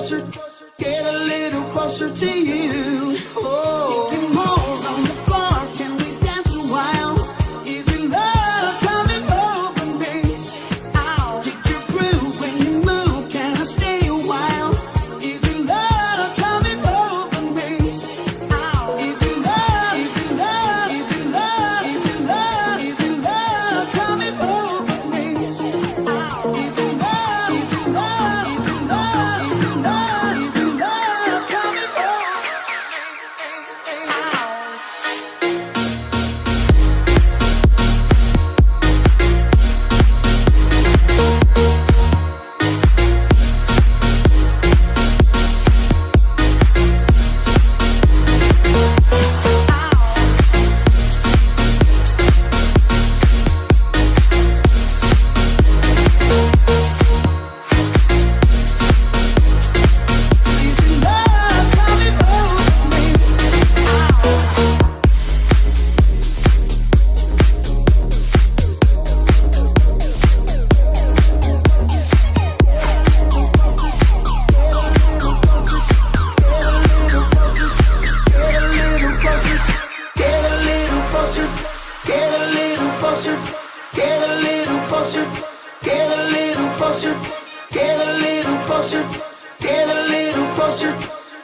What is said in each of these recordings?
closer, get a little closer to you. Oh, you can hold on the floor, can we dance a while? Is it love coming over me? I'll take your groove when you move, can I stay a while? Is it love coming over me? Is it love, is it love, is it love, is it love, is it love coming over me? Is it love, is it love, is it love, is it love, is it love coming over me?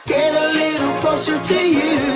Get a little closer to you.